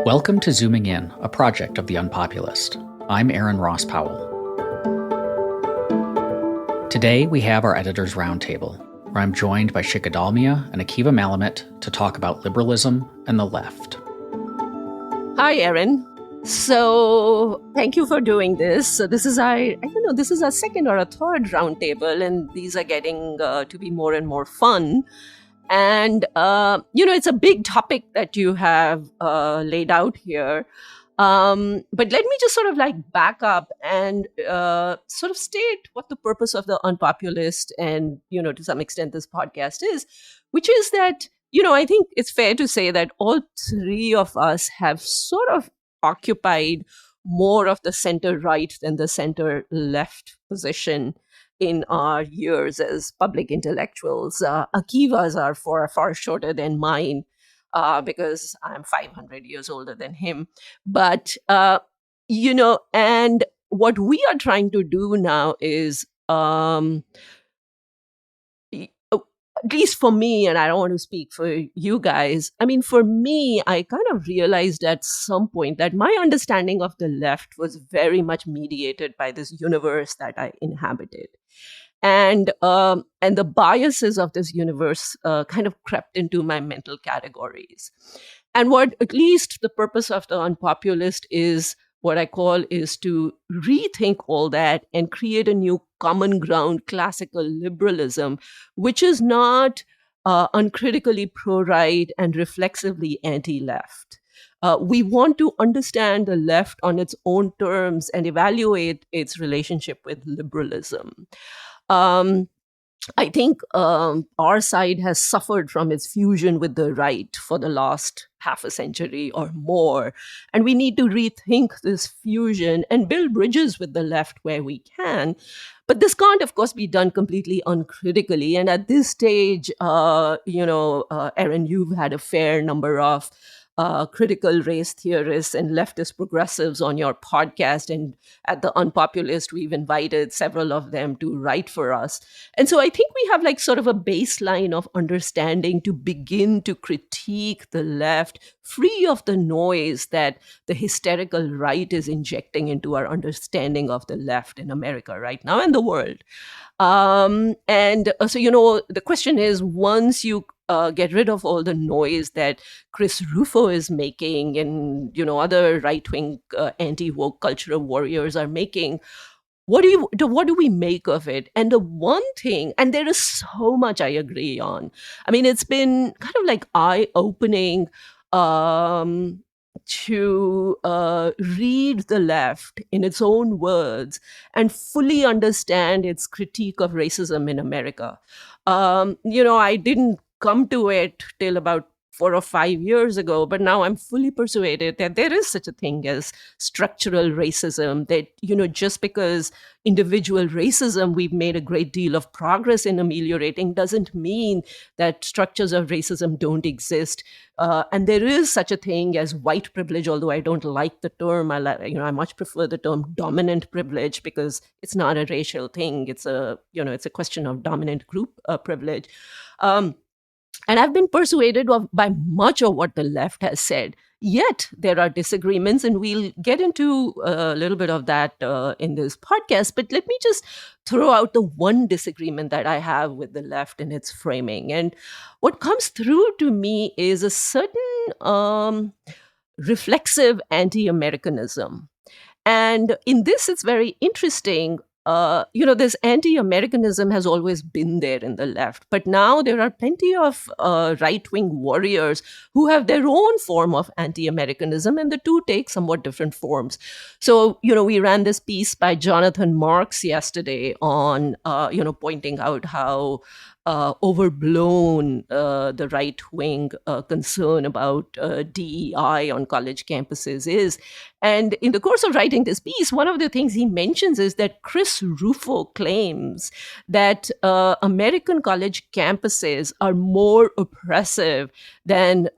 Welcome to Zooming In, a project of the UnPopulist. I'm Aaron Ross Powell. Today we have our editors' roundtable, where I'm joined by Shikha Dalmia and Akiva Malamet to talk about liberalism and the left. Hi, Aaron. So thank you for doing this. So this is this is our second or a third roundtable, and these are getting to be more and more fun. And, it's a big topic that you have laid out here. But let me just sort of back up and sort of state what the purpose of the Unpopulist and, to some extent this podcast is, which is that, I think it's fair to say that all three of us have sort of occupied more of the center right than the center left position in our years as public intellectuals. Akiva's are far shorter than mine because I'm 500 years older than him. But, and what we are trying to do now is, at least for me, and I don't want to speak for you guys, for me, I kind of realized at some point that my understanding of the left was very much mediated by this universe that I inhabited. And the biases of this universe kind of crept into my mental categories. And what at least the purpose of the Unpopulist is, what I call, is to rethink all that and create a new common ground classical liberalism, which is not uncritically pro-right and reflexively anti-left. We want to understand the left on its own terms and evaluate its relationship with liberalism. I think our side has suffered from its fusion with the right for the last half a century or more. And we need to rethink this fusion and build bridges with the left where we can. But this can't, of course, be done completely uncritically. And at this stage, Aaron, you've had a fair number of critical race theorists and leftist progressives on your podcast. And at the Unpopulist, we've invited several of them to write for us. And so I think we have sort of a baseline of understanding to begin to critique the left, free of the noise that the hysterical right is injecting into our understanding of the left in America right now and the world. So the question is, once you get rid of all the noise that Chris Rufo is making and, other right-wing anti-woke cultural warriors are making, what do we make of it? And the one thing, and there is so much I agree on. It's been kind of eye-opening to read the left in its own words and fully understand its critique of racism in America. I didn't come to it till about 4 or 5 years ago, but now I'm fully persuaded that there is such a thing as structural racism, that, just because individual racism we've made a great deal of progress in ameliorating doesn't mean that structures of racism don't exist. And there is such a thing as white privilege, although I don't like the term. I much prefer the term dominant privilege because it's not a racial thing. It's a question of dominant group privilege. And I've been persuaded by much of what the left has said. Yet there are disagreements, and we'll get into a little bit of that in this podcast. But let me just throw out the one disagreement that I have with the left in its framing. And what comes through to me is a certain reflexive anti-Americanism. And in this, it's very interesting. This anti-Americanism has always been there in the left, but now there are plenty of right-wing warriors who have their own form of anti-Americanism, and the two take somewhat different forms. So, we ran this piece by Jonathan Marks yesterday on, pointing out how overblown the right-wing concern about DEI on college campuses is. And in the course of writing this piece, one of the things he mentions is that Chris Rufo claims that American college campuses are more oppressive than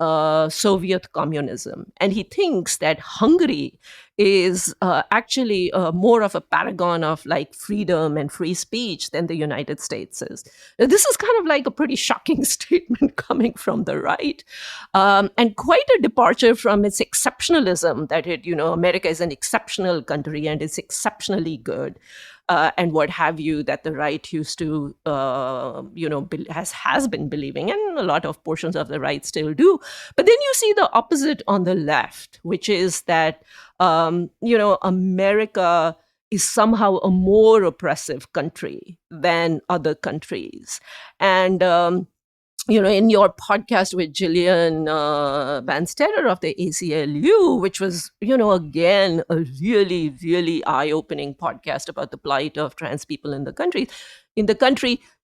Soviet communism. And he thinks that Hungary is actually more of a paragon of like freedom and free speech than the United States is. Now, this is kind of like a pretty shocking statement coming from the right, and quite a departure from its exceptionalism that America is an exceptional country and it's exceptionally good. And what have you, that the right used to, has been believing, and a lot of portions of the right still do. But then you see the opposite on the left, which is that, America is somehow a more oppressive country than other countries. And, in your podcast with Gillian Banstetter of the ACLU, which was, again, a really, really eye-opening podcast about the plight of trans people in the country,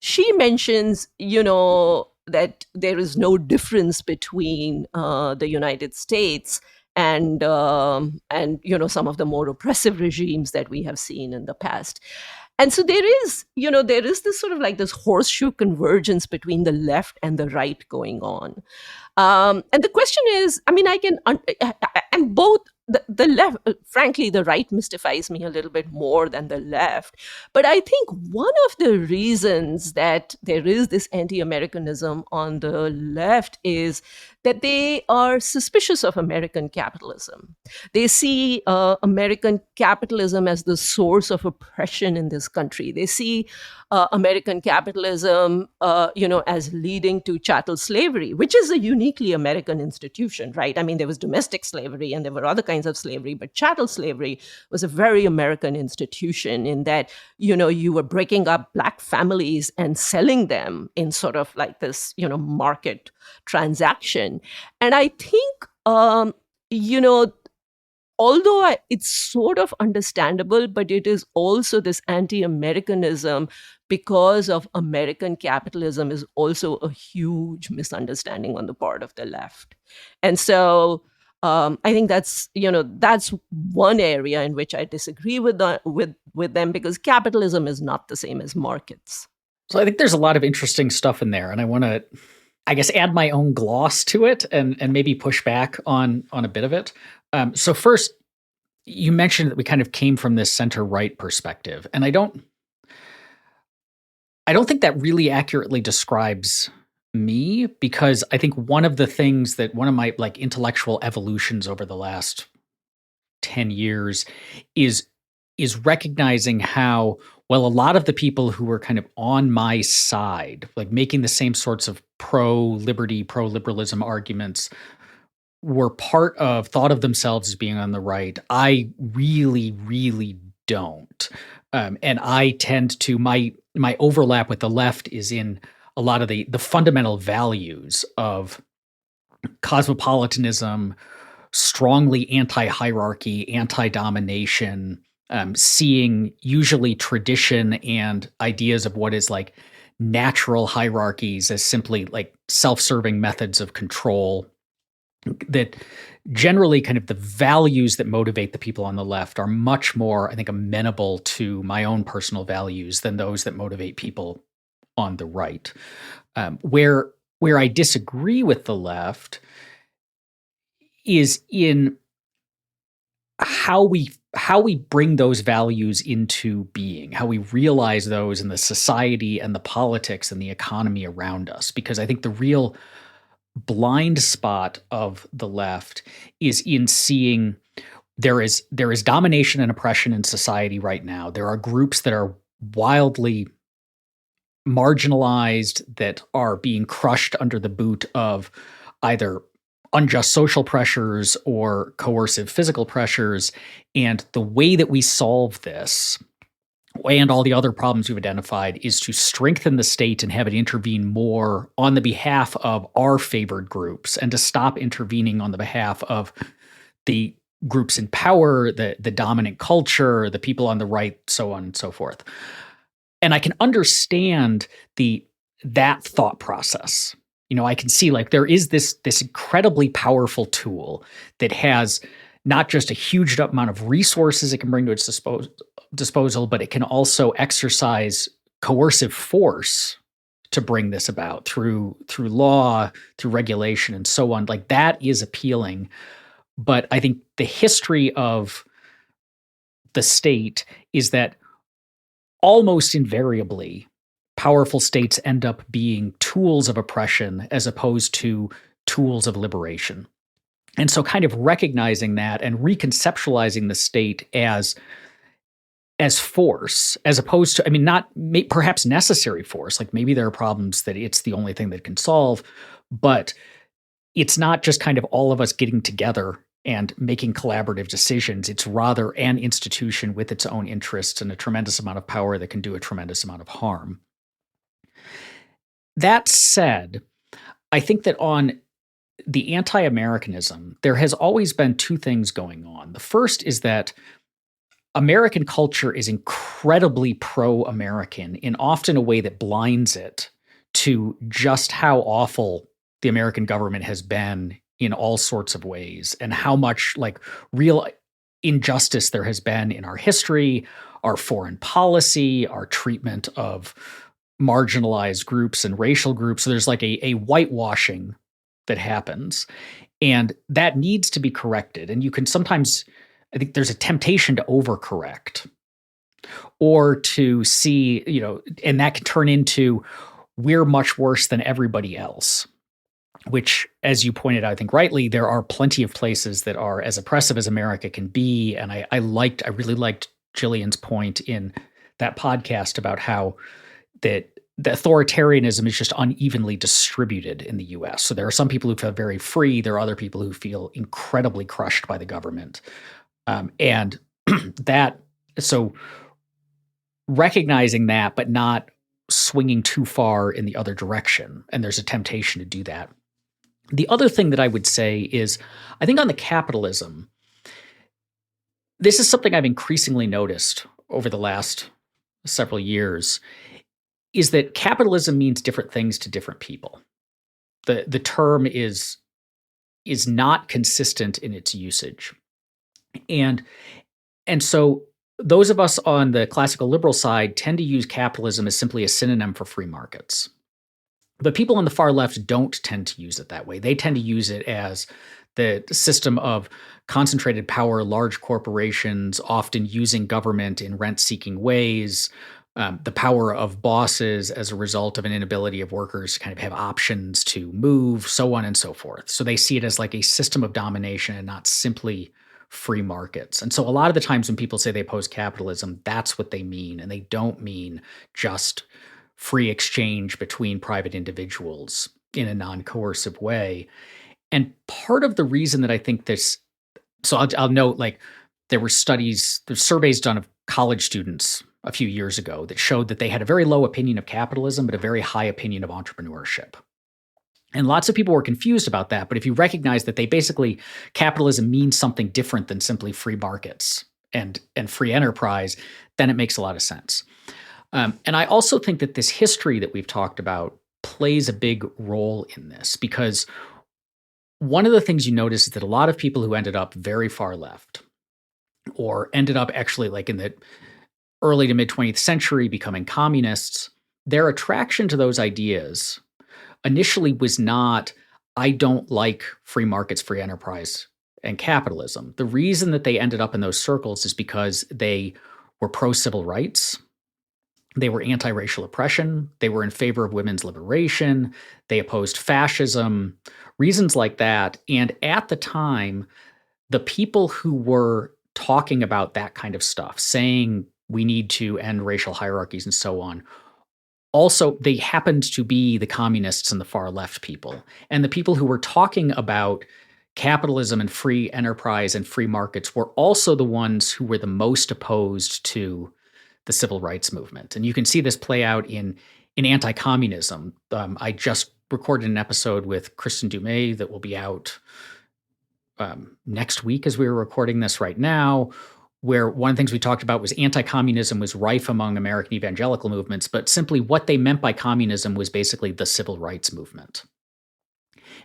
she mentions, that there is no difference between the United States and some of the more oppressive regimes that we have seen in the past. And so there is this sort of like this horseshoe convergence between the left and the right going on. And the question is, I mean, and both the left, frankly, the right mystifies me a little bit more than the left. But I think one of the reasons that there is this anti-Americanism on the left is that they are suspicious of American capitalism. They see American capitalism as the source of oppression in this country. They see American capitalism, as leading to chattel slavery, which is a uniquely American institution, right? I mean, there was domestic slavery and there were other kinds of slavery, but chattel slavery was a very American institution in that, you were breaking up Black families and selling them in sort of like this, market transaction. And I think, although it's sort of understandable, but it is also this anti-Americanism because of American capitalism is also a huge misunderstanding on the part of the left. And so I think that's one area in which I disagree with them, because capitalism is not the same as markets. So I think there's a lot of interesting stuff in there, and I want to, I guess, add my own gloss to it and maybe push back on a bit of it. So first, you mentioned that we kind of came from this center-right perspective, and I don't think that really accurately describes me, because I think one of my like intellectual evolutions over the last 10 years is recognizing how, well, a lot of the people who were kind of on my side, like making the same sorts of pro-liberty, pro-liberalism arguments, were thought of themselves as being on the right. I really, really don't. And I tend to, my overlap with the left is in a lot of the fundamental values of cosmopolitanism, strongly anti-hierarchy, anti-domination, seeing usually tradition and ideas of what is like natural hierarchies as simply like self-serving methods of control. That generally kind of the values that motivate the people on the left are much more, I think, amenable to my own personal values than those that motivate people on the right. Where I disagree with the left is in how we bring those values into being, how we realize those in the society and the politics and the economy around us. Because I think the real blind spot of the left is in seeing there is domination and oppression in society right now. There are groups that are wildly marginalized, that are being crushed under the boot of either unjust social pressures or coercive physical pressures. And the way that we solve this, and all the other problems we've identified, is to strengthen the state and have it intervene more on the behalf of our favored groups, and to stop intervening on the behalf of the groups in power, the dominant culture, the people on the right, so on and so forth. And I can understand that thought process. I can see like there is this incredibly powerful tool that has not just a huge amount of resources it can bring to its disposal, but it can also exercise coercive force to bring this about through law, through regulation, and so on. Like that is appealing. But I think the history of the state is that almost invariably, powerful states end up being tools of oppression as opposed to tools of liberation. And so kind of recognizing that and reconceptualizing the state as force, as opposed to, I mean, not perhaps necessary force. Like maybe there are problems that it's the only thing that can solve, but it's not just kind of all of us getting together and making collaborative decisions. It's rather an institution with its own interests and a tremendous amount of power that can do a tremendous amount of harm. That said, I think that on the anti-Americanism, there has always been two things going on. The first is that American culture is incredibly pro-American in often a way that blinds it to just how awful the American government has been in all sorts of ways, and how much like real injustice there has been in our history, our foreign policy, our treatment of marginalized groups and racial groups. So there's like a whitewashing that happens, and that needs to be corrected. And you can sometimes, I think there's a temptation to overcorrect or to see, and that can turn into we're much worse than everybody else, which, as you pointed out, I think rightly, there are plenty of places that are as oppressive as America can be. And I really liked Jillian's point in that podcast about how that the authoritarianism is just unevenly distributed in the US. So there are some people who feel very free. There are other people who feel incredibly crushed by the government. And so recognizing that, but not swinging too far in the other direction. And there's a temptation to do that. The other thing that I would say is, I think on the capitalism, this is something I've increasingly noticed over the last several years, is that capitalism means different things to different people. The term is not consistent in its usage. And so those of us on the classical liberal side tend to use capitalism as simply a synonym for free markets. But people on the far left don't tend to use it that way. They tend to use it as the system of concentrated power, large corporations, often using government in rent-seeking ways, the power of bosses as a result of an inability of workers to kind of have options to move, so on and so forth. So they see it as like a system of domination and not simply free markets. And so a lot of the times when people say they oppose capitalism, that's what they mean. And they don't mean just free exchange between private individuals in a non-coercive way. And part of the reason that I think this, so I'll note, like, there's surveys done of college students a few years ago that showed that they had a very low opinion of capitalism, but a very high opinion of entrepreneurship. And lots of people were confused about that. But if you recognize that capitalism means something different than simply free markets and free enterprise, then it makes a lot of sense. And I also think that this history that we've talked about plays a big role in this, because one of the things you notice is that a lot of people who ended up very far left, or ended up actually like in the early to mid 20th century becoming communists, their attraction to those ideas initially was not, I don't like free markets, free enterprise, and capitalism. The reason that they ended up in those circles is because they were pro-civil rights. They were anti-racial oppression. They were in favor of women's liberation. They opposed fascism, reasons like that. And at the time, the people who were talking about that kind of stuff, saying we need to end racial hierarchies and so on, also, they happened to be the communists and the far left people. And the people who were talking about capitalism and free enterprise and free markets were also the ones who were the most opposed to the civil rights movement. And you can see this play out in anti-communism. I just recorded an episode with Kristen Dumais that will be out next week as we were recording this right now, where one of the things we talked about was anti-communism was rife among American evangelical movements, but simply what they meant by communism was basically the civil rights movement.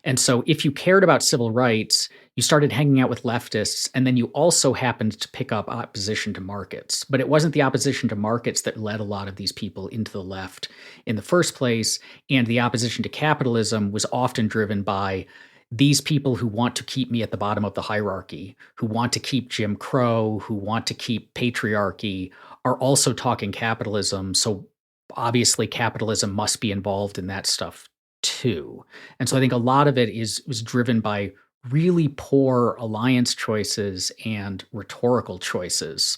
And so if you cared about civil rights, you started hanging out with leftists, and then you also happened to pick up opposition to markets. But it wasn't the opposition to markets that led a lot of these people into the left in the first place, and the opposition to capitalism was often driven by these people who want to keep me at the bottom of the hierarchy, who want to keep Jim Crow, who want to keep patriarchy, are also talking capitalism. So obviously capitalism must be involved in that stuff too. And so I think a lot of it was driven by really poor alliance choices and rhetorical choices.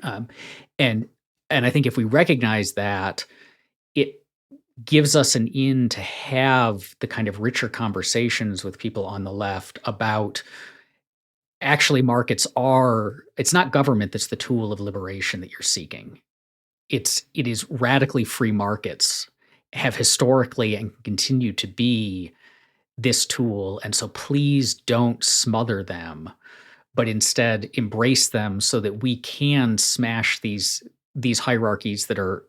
Um, and and I think if we recognize that, it gives us an in to have the kind of richer conversations with people on the left about actually it's not government that's the tool of liberation that you're seeking. It is radically free markets have historically and continue to be this tool, and so please don't smother them, but instead embrace them so that we can smash these hierarchies that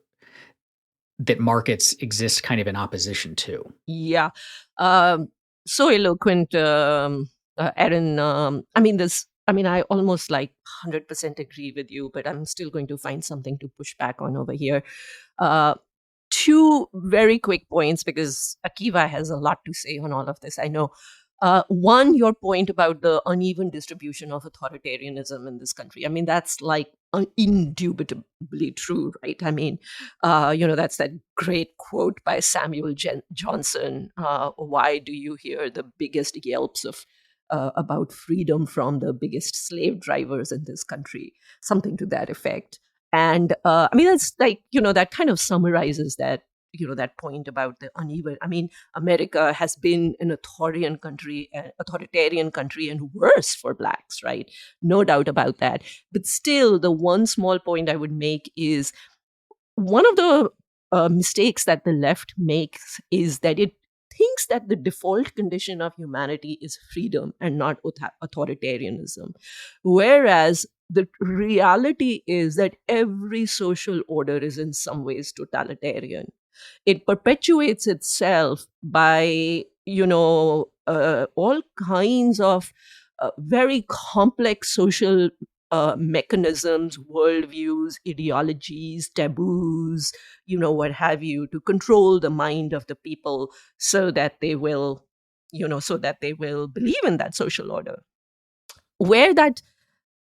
markets exist kind of in opposition to. Yeah. Um, so eloquent, Aaron. I almost like 100% agree with you, but I'm still going to find something to push back on over here. Uh, Two very quick points because Akiva has a lot to say on all of this. I know. One, your point about the uneven distribution of authoritarianism in this country. I mean, that's like indubitably true, right? I mean, that's that great quote by Samuel Johnson. Why do you hear the biggest yelps of about freedom from the biggest slave drivers in this country? Something to that effect. And that's like, that kind of summarizes that point about the uneven. I mean, America has been an authoritarian country, and worse for blacks, right? No doubt about that. But still, the one small point I would make is one of the mistakes that the left makes is that it thinks that the default condition of humanity is freedom and not authoritarianism. Whereas the reality is that every social order is in some ways totalitarian. It perpetuates itself by, all kinds of very complex social mechanisms, worldviews, ideologies, taboos, what have you, to control the mind of the people so that they will, believe in that social order. Where that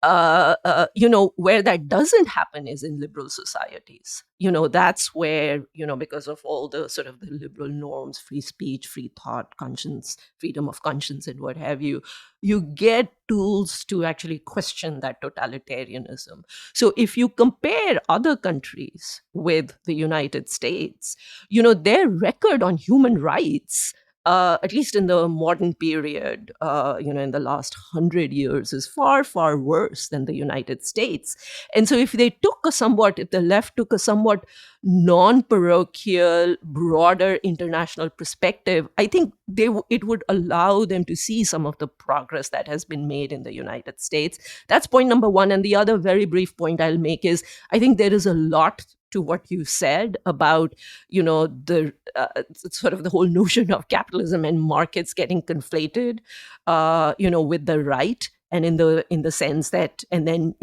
where that doesn't happen is in liberal societies. That's where, because of all the sort of the liberal norms, free speech, free thought, conscience, freedom of conscience, and what have you, you get tools to actually question that totalitarianism. So if you compare other countries with the United States, their record on human rights, at least in the modern period, in the last 100 years, is far, far worse than the United States. And so, if the left took a somewhat non-parochial, broader international perspective, I think it would allow them to see some of the progress that has been made in the United States. That's point number one. And the other very brief point I'll make is I think there is a lot to what you said about the sort of the whole notion of capitalism and markets getting conflated with the right, and in the sense that, and then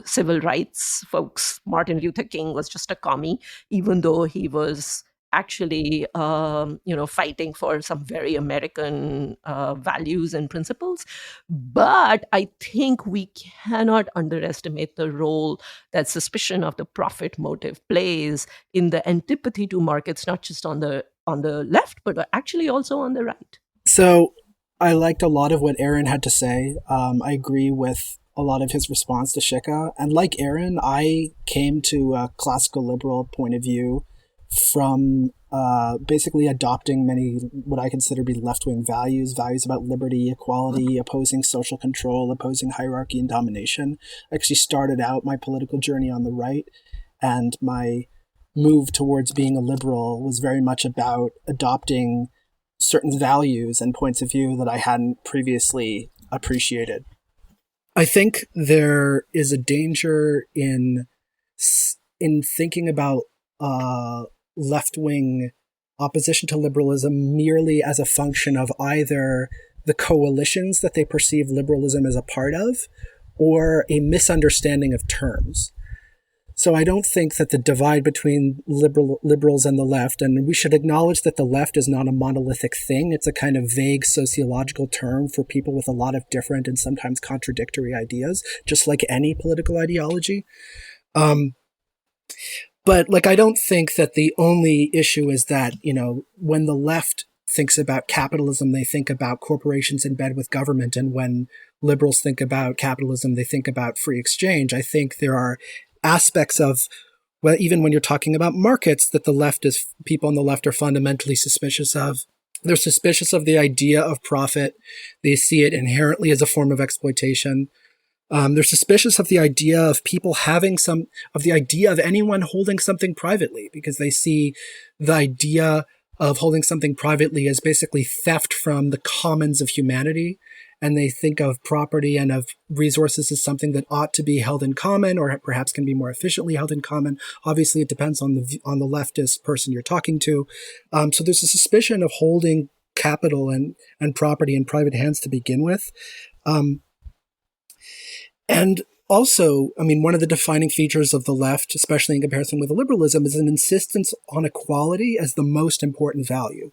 civil rights folks, Martin Luther King was just a commie, even though he was actually fighting for some very American values and principles. But I think we cannot underestimate the role that suspicion of the profit motive plays in the antipathy to markets, not just on the left, but actually also on the right. So I liked a lot of what Aaron had to say. I agree with a lot of his response to Shikha. And like Aaron, I came to a classical liberal point of view from basically adopting many what I consider to be left-wing values about liberty, equality, opposing social control, opposing hierarchy and domination. I actually started out my political journey on the right, and my move towards being a liberal was very much about adopting certain values and points of view that I hadn't previously appreciated. I think there is a danger in thinking about left-wing opposition to liberalism merely as a function of either the coalitions that they perceive liberalism as a part of or a misunderstanding of terms. So I don't think that the divide between liberals and the left, and we should acknowledge that the left is not a monolithic thing. It's a kind of vague sociological term for people with a lot of different and sometimes contradictory ideas, just like any political ideology. But like, I don't think that the only issue is that, when the left thinks about capitalism, they think about corporations in bed with government. And when liberals think about capitalism, they think about free exchange. I think there are aspects of, well, even when you're talking about markets, that people on the left are fundamentally suspicious of. They're suspicious of the idea of profit. They see it inherently as a form of exploitation. They're suspicious of the idea of people of the idea of anyone holding something privately, because they see the idea of holding something privately as basically theft from the commons of humanity. And they think of property and of resources as something that ought to be held in common, or perhaps can be more efficiently held in common. Obviously, it depends on the leftist person you're talking to. So there's a suspicion of holding capital and property in private hands to begin with. And also, one of the defining features of the left, especially in comparison with liberalism, is an insistence on equality as the most important value.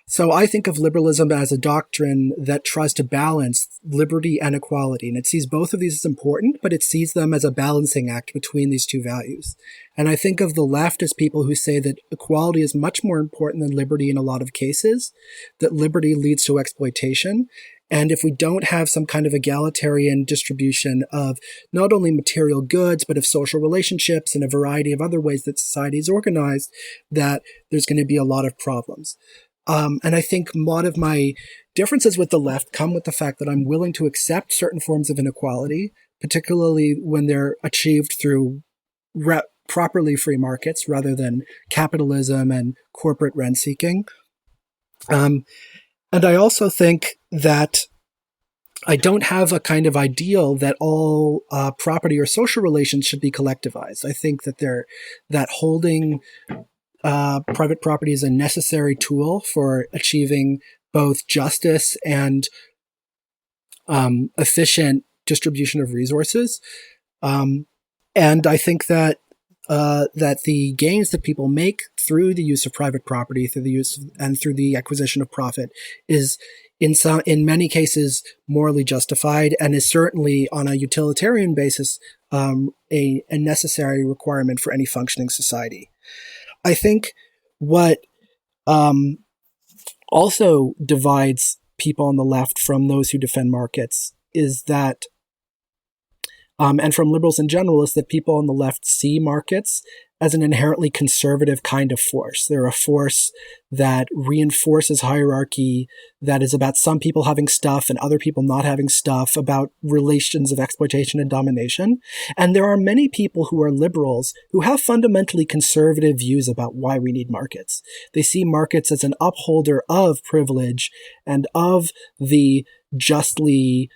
So I think of liberalism as a doctrine that tries to balance liberty and equality. And it sees both of these as important, but it sees them as a balancing act between these two values. And I think of the left as people who say that equality is much more important than liberty in a lot of cases, that liberty leads to exploitation. And if we don't have some kind of egalitarian distribution of not only material goods, but of social relationships and a variety of other ways that society is organized, that there's going to be a lot of problems. And I think a lot of my differences with the left come with the fact that I'm willing to accept certain forms of inequality, particularly when they're achieved through properly free markets rather than capitalism and corporate rent seeking. And I also think that I don't have a kind of ideal that all property or social relations should be collectivized. I think that holding private property is a necessary tool for achieving both justice and efficient distribution of resources. And I think that the gains that people make through the use of private property, through the acquisition of profit, is in many cases morally justified, and is certainly on a utilitarian basis a necessary requirement for any functioning society. I think what also divides people on the left from those who defend markets is that, and from liberals in general, is that people on the left see markets as an inherently conservative kind of force. They're a force that reinforces hierarchy, that is about some people having stuff and other people not having stuff, about relations of exploitation and domination. And there are many people who are liberals who have fundamentally conservative views about why we need markets. They see markets as an upholder of privilege and of the justly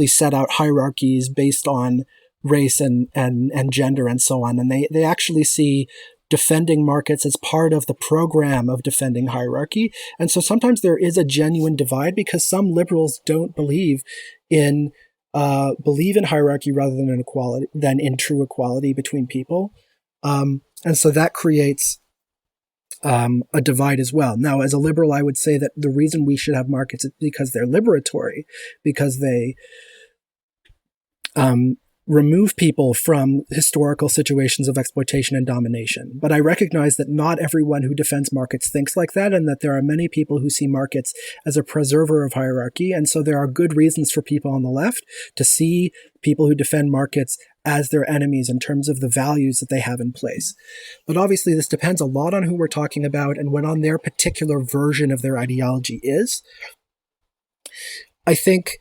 set out hierarchies based on race and gender and so on. And they actually see defending markets as part of the program of defending hierarchy. And so sometimes there is a genuine divide because some liberals don't believe in hierarchy rather than in true equality between people. And so that creates a divide as well. Now, as a liberal, I would say that the reason we should have markets is because they're liberatory, because they remove people from historical situations of exploitation and domination. But I recognize that not everyone who defends markets thinks like that, and that there are many people who see markets as a preserver of hierarchy. And so there are good reasons for people on the left to see people who defend markets as their enemies in terms of the values that they have in place. But obviously this depends a lot on who we're talking about and what on their particular version of their ideology is. I think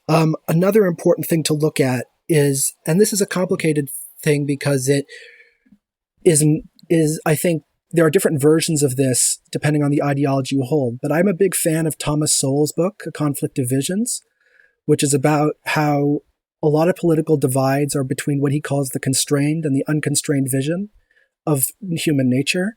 another important thing to look at is, and this is a complicated thing because it is, I think there are different versions of this depending on the ideology you hold, but I'm a big fan of Thomas Sowell's book, A Conflict of Visions, which is about how a lot of political divides are between what he calls the constrained and the unconstrained vision of human nature.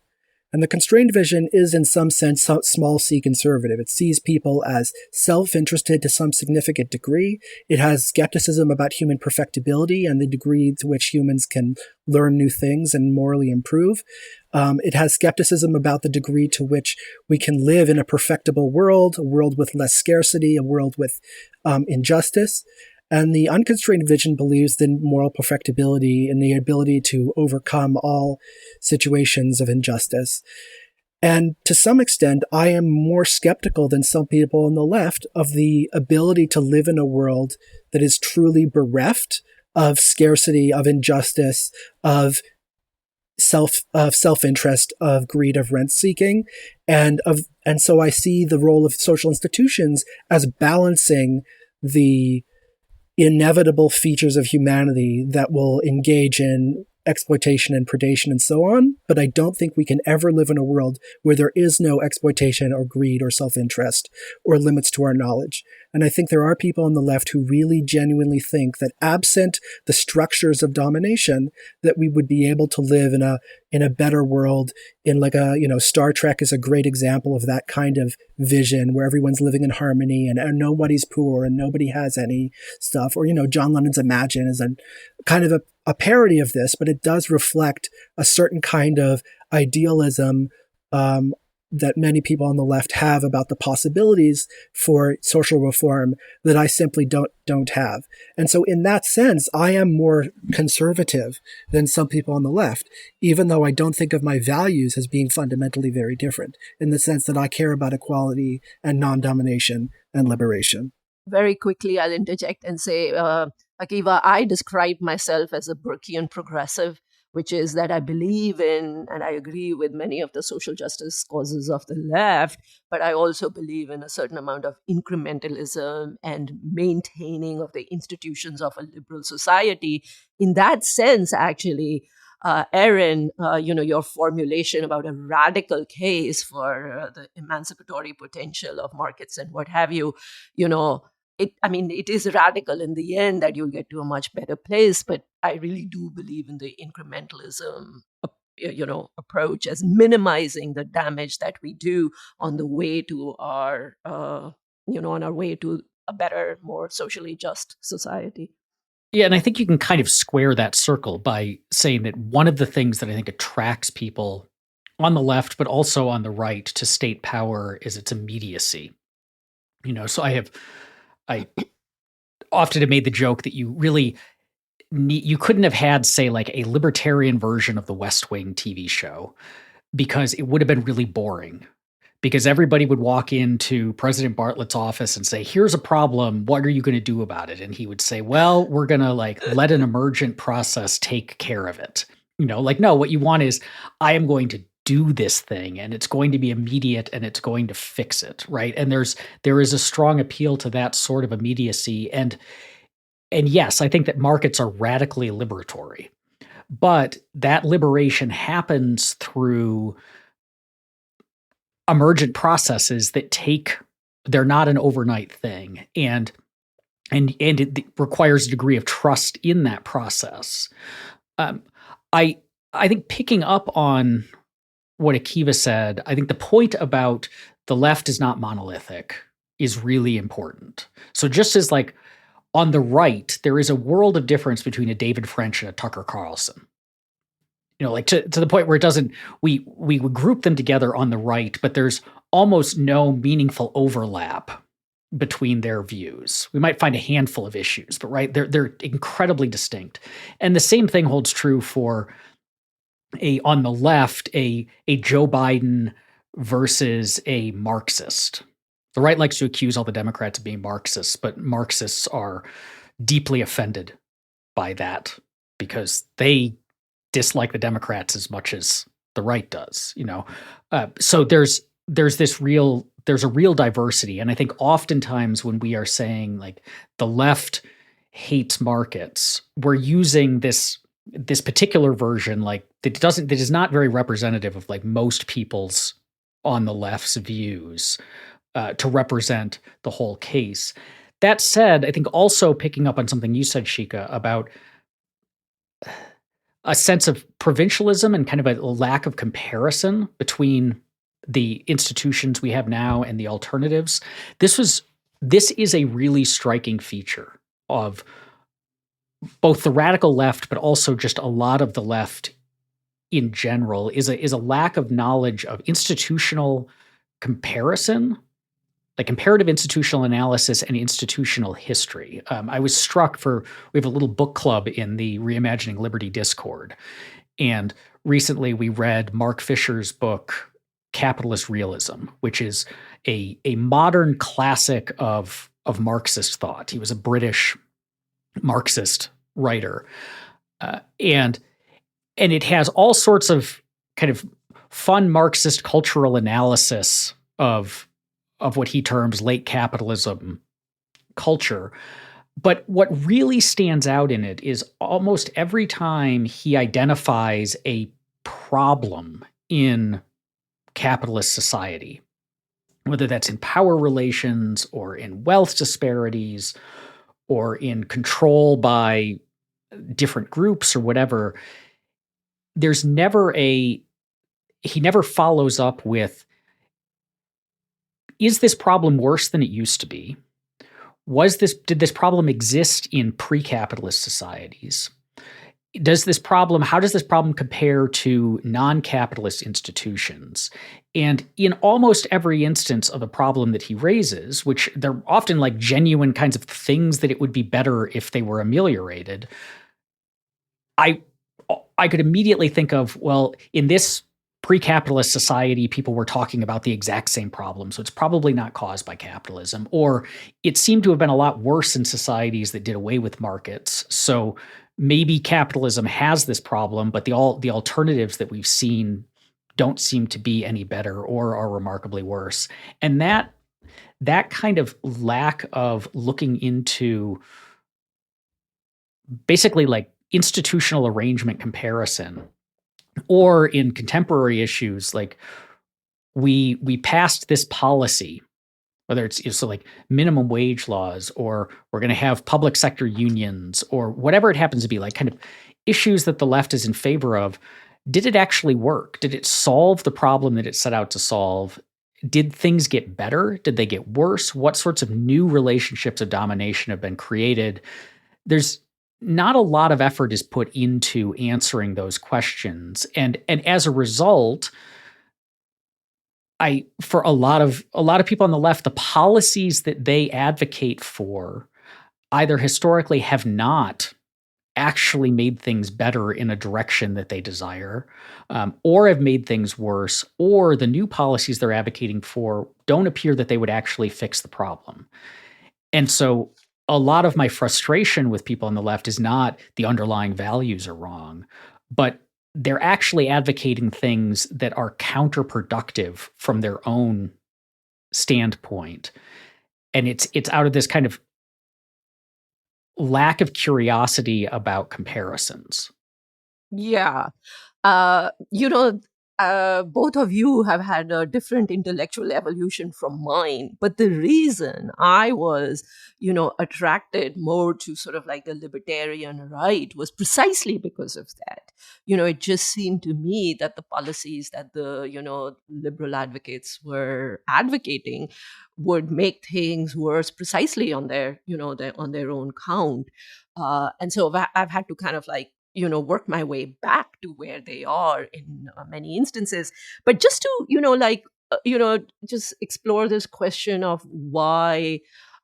And the constrained vision is in some sense small c conservative. It sees people as self-interested to some significant degree. It has skepticism about human perfectibility and the degree to which humans can learn new things and morally improve. It has skepticism about the degree to which we can live in a perfectible world, a world with less scarcity, a world with injustice. And the unconstrained vision believes in moral perfectibility and the ability to overcome all situations of injustice. And to some extent, I am more skeptical than some people on the left of the ability to live in a world that is truly bereft of scarcity, of injustice, of self-interest, of greed, of rent seeking. And so I see the role of social institutions as balancing the inevitable features of humanity that will engage in exploitation and predation and so on. But I don't think we can ever live in a world where there is no exploitation or greed or self-interest or limits to our knowledge. And I think there are people on the left who really genuinely think that absent the structures of domination, that we would be able to live in a better world, in like Star Trek is a great example of that kind of vision where everyone's living in harmony and nobody's poor and nobody has any stuff. Or, John Lennon's Imagine is a kind of a parody of this, but it does reflect a certain kind of idealism that many people on the left have about the possibilities for social reform that I simply don't have. And so in that sense, I am more conservative than some people on the left, even though I don't think of my values as being fundamentally very different, in the sense that I care about equality and non-domination and liberation. Very quickly, I'll interject and say, Akiva, I describe myself as a Burkean progressive, which is that I believe in and I agree with many of the social justice causes of the left, but I also believe in a certain amount of incrementalism and maintaining of the institutions of a liberal society. In that sense, actually, Aaron, your formulation about a radical case for the emancipatory potential of markets and what have you, it is radical in the end that you'll get to a much better place, but I really do believe in the incrementalism, approach as minimizing the damage that we do on the way to on our way to a better, more socially just society. Yeah, and I think you can kind of square that circle by saying that one of the things that I think attracts people on the left, but also on the right, to state power is its immediacy. So I often have made the joke that you really you couldn't have had, say, like a libertarian version of the West Wing TV show, because it would have been really boring. Because everybody would walk into President Bartlett's office and say, "Here's a problem. What are you going to do about it?" And he would say, "Well, we're going to let an emergent process take care of it." No, what you want is, I am going to do this thing and it's going to be immediate and it's going to fix it, right? And there is a strong appeal to that sort of immediacy. And yes, I think that markets are radically liberatory, but that liberation happens through emergent processes that they're not an overnight thing. And it requires a degree of trust in that process. I think picking up on what Akiva said, I think the point about the left is not monolithic is really important. So just as on the right, there is a world of difference between a David French and a Tucker Carlson. To the point where it doesn't, we would group them together on the right, but there's almost no meaningful overlap between their views. We might find a handful of issues, but right, they're incredibly distinct. And the same thing holds true for on the left, a Joe Biden versus a Marxist. The right likes to accuse all the Democrats of being Marxists, but Marxists are deeply offended by that because they dislike the Democrats as much as the right does. So there's a real diversity, and I think oftentimes when we are saying the left hates markets, we're using this particular version that is not very representative of most people's on the left's views to represent the whole case. That said, I think also picking up on something you said, Shikha, about a sense of provincialism and kind of a lack of comparison between the institutions we have now and the alternatives. This is a really striking feature of both the radical left, but also just a lot of the left in general, is a lack of knowledge of institutional comparison, like comparative institutional analysis and institutional history. I was struck we have a little book club in the Reimagining Liberty Discord, and recently we read Mark Fisher's book, Capitalist Realism, which is a modern classic of Marxist thought. He was a British Marxist writer, and it has all sorts of kind of fun Marxist cultural analysis of what he terms late capitalism culture. But what really stands out in it is almost every time he identifies a problem in capitalist society, whether that's in power relations or in wealth disparities or in control by different groups or whatever, he never follows up with, is this problem worse than it used to be? Did this problem exist in pre-capitalist societies? How does this problem compare to non-capitalist institutions? And in almost every instance of a problem that he raises, which they're often like genuine kinds of things that it would be better if they were ameliorated, I could immediately think of, well, in this pre-capitalist society, people were talking about the exact same problem, so it's probably not caused by capitalism. Or it seemed to have been a lot worse in societies that did away with markets, so maybe capitalism has this problem, but the alternatives that we've seen don't seem to be any better or are remarkably worse. And that kind of lack of looking into basically like institutional arrangement comparison, or in contemporary issues, like we passed this policy, whether it's like minimum wage laws, or we're going to have public sector unions, or whatever it happens to be, like kind of issues that the left is in favor of. Did it actually work? Did it solve the problem that it set out to solve? Did things get better? Did they get worse? What sorts of new relationships of domination have been created? There's not a lot of effort is put into answering those questions. And as a result, for a lot of people on the left, the policies that they advocate for either historically have not actually made things better in a direction that they desire, or have made things worse, or the new policies they're advocating for don't appear that they would actually fix the problem. And so a lot of my frustration with people on the left is not the underlying values are wrong, but they're actually advocating things that are counterproductive from their own standpoint. And it's out of this kind of lack of curiosity about comparisons. Yeah. Both of you have had a different intellectual evolution from mine. But the reason I was, attracted more to sort of like the libertarian right was precisely because of that. It just seemed to me that the policies that the, liberal advocates were advocating would make things worse precisely on their, on their own count. And so I've had to kind of like, work my way back to where they are in many instances. But just to, just explore this question of why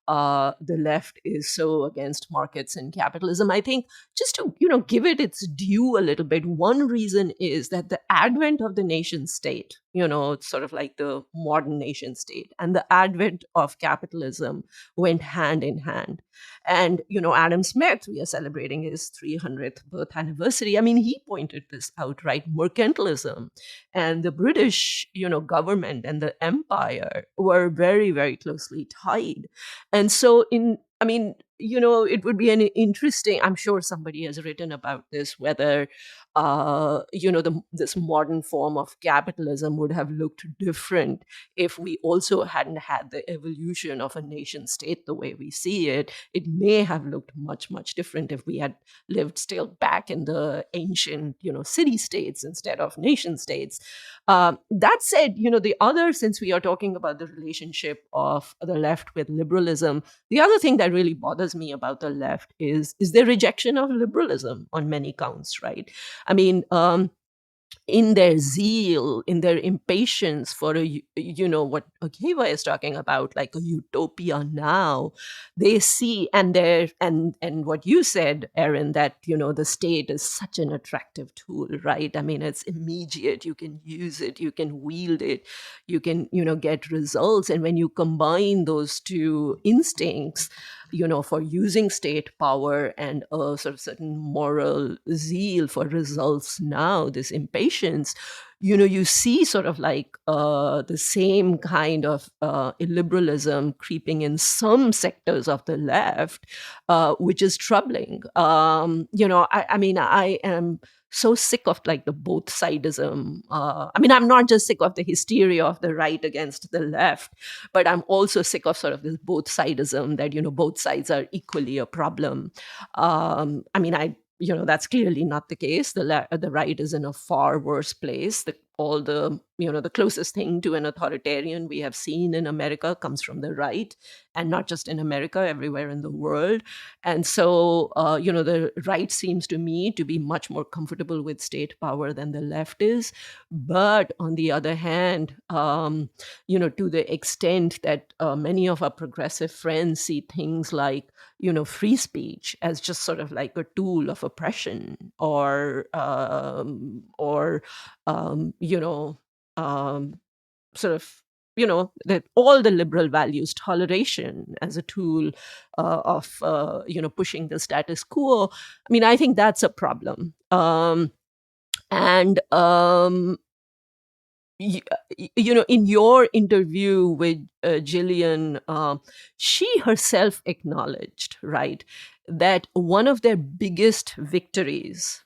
the left is so against markets and capitalism, I think just to, give it its due a little bit, one reason is that the advent of the nation state, sort of like the modern nation state, and the advent of capitalism went hand in hand. And, Adam Smith, we are celebrating his 300th birth anniversary. I mean, he pointed this out, right? Mercantilism and the British, government and the empire were very, very closely tied. And so it would be an interesting, I'm sure somebody has written about this, whether, this modern form of capitalism would have looked different if we also hadn't had the evolution of a nation state the way we see it. It may have looked much, much different if we had lived still back in the ancient, city states instead of nation states. That said, since we are talking about the relationship of the left with liberalism, the other thing that really bothers me about the left is their rejection of liberalism on many counts, right? I mean, in their zeal, in their impatience for what Akiva is talking about, like a utopia now, they see, and what you said, Aaron, that the state is such an attractive tool, right? I mean, it's immediate. You can use it, you can wield it, you can get results, and when you combine those two instincts, for using state power and a sort of certain moral zeal for results now, this impatience, you see sort of like the same kind of illiberalism creeping in some sectors of the left, which is troubling. I mean, I am so sick of like the both sidism. I mean, I'm not just sick of the hysteria of the right against the left, but I'm also sick of sort of this both sidism that, both sides are equally a problem. I mean, that's clearly not the case. The right is in a far worse place. The closest thing to an authoritarian we have seen in America comes from the right, and not just in America, everywhere in the world. And so, the right seems to me to be much more comfortable with state power than the left is. But on the other hand, to the extent that many of our progressive friends see things like, free speech as just sort of like a tool of oppression, or sort of, that all the liberal values toleration as a tool of pushing the status quo. I mean, I think that's a problem. And in your interview with Gillian, she herself acknowledged, right, that one of their biggest victories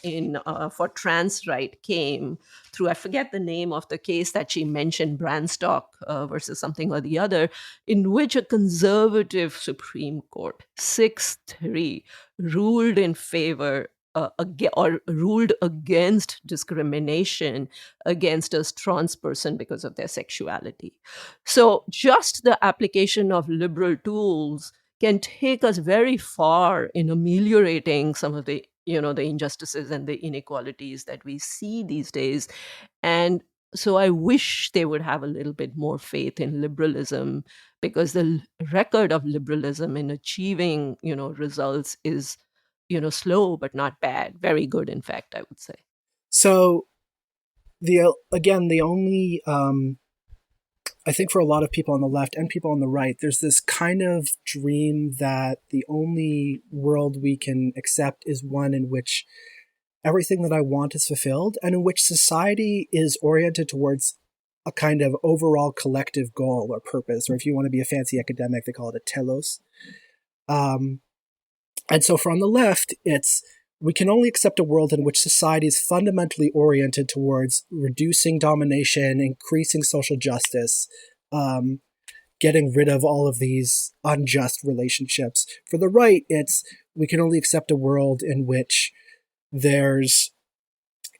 in for trans right came through, I forget the name of the case that she mentioned, Branstock versus something or the other, in which a conservative Supreme Court, 6-3, ruled in favor or ruled against discrimination against a trans person because of their sexuality. So just the application of liberal tools can take us very far in ameliorating some of the the injustices and the inequalities that we see these days. And so I wish they would have a little bit more faith in liberalism, because the record of liberalism in achieving results is slow but not bad, very good, in fact, I would say. So the only I think for a lot of people on the left and people on the right, there's this kind of dream that the only world we can accept is one in which everything that I want is fulfilled, and in which society is oriented towards a kind of overall collective goal or purpose, or if you want to be a fancy academic, they call it a telos. And so for on the left, it's we can only accept a world in which society is fundamentally oriented towards reducing domination, increasing social justice, getting rid of all of these unjust relationships. For the right, it's we can only accept a world in which there's,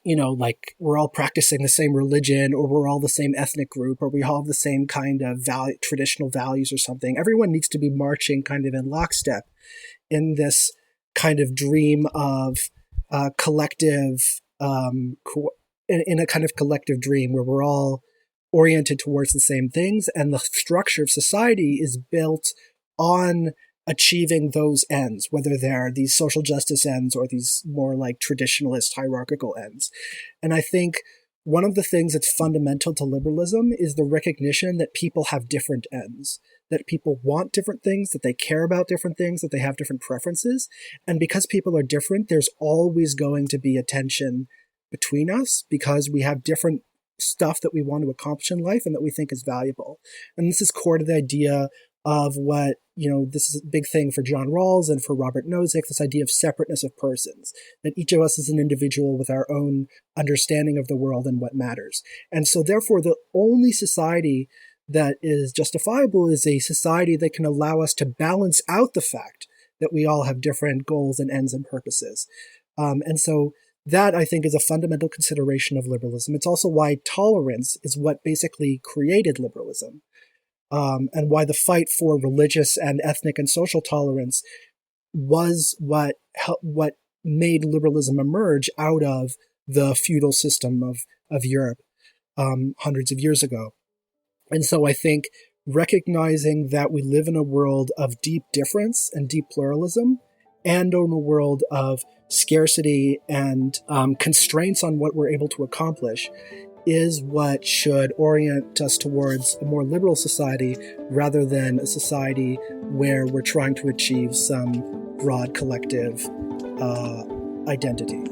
like we're all practicing the same religion, or we're all the same ethnic group, or we all have the same kind of traditional values or something. Everyone needs to be marching kind of in lockstep in this kind of dream of collective, in a kind of collective dream where we're all oriented towards the same things, and the structure of society is built on achieving those ends, whether they're these social justice ends or these more like traditionalist hierarchical ends. And I think one of the things that's fundamental to liberalism is the recognition that people have different ends, that people want different things, that they care about different things, that they have different preferences. And because people are different, there's always going to be a tension between us because we have different stuff that we want to accomplish in life and that we think is valuable. And this is core to the idea of what, this is a big thing for John Rawls and for Robert Nozick, this idea of separateness of persons, that each of us is an individual with our own understanding of the world and what matters. And so therefore, the only society that is justifiable is a society that can allow us to balance out the fact that we all have different goals and ends and purposes. And so that, I think, is a fundamental consideration of liberalism. It's also why tolerance is what basically created liberalism, and why the fight for religious and ethnic and social tolerance was what made liberalism emerge out of the feudal system of Europe hundreds of years ago. And so I think recognizing that we live in a world of deep difference and deep pluralism, and in a world of scarcity and constraints on what we're able to accomplish, is what should orient us towards a more liberal society rather than a society where we're trying to achieve some broad collective identity.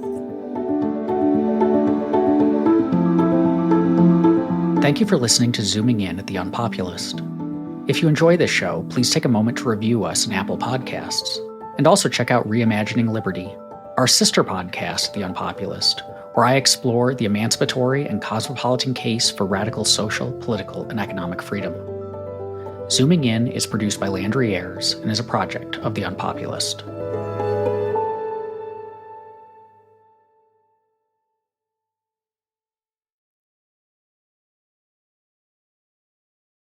Thank you for listening to Zooming In at the UnPopulist. If you enjoy this show, please take a moment to review us in Apple Podcasts. And also check out Reimagining Liberty, our sister podcast, The UnPopulist, where I explore the emancipatory and cosmopolitan case for radical social, political, and economic freedom. Zooming In is produced by Landry Ayers and is a project of The UnPopulist.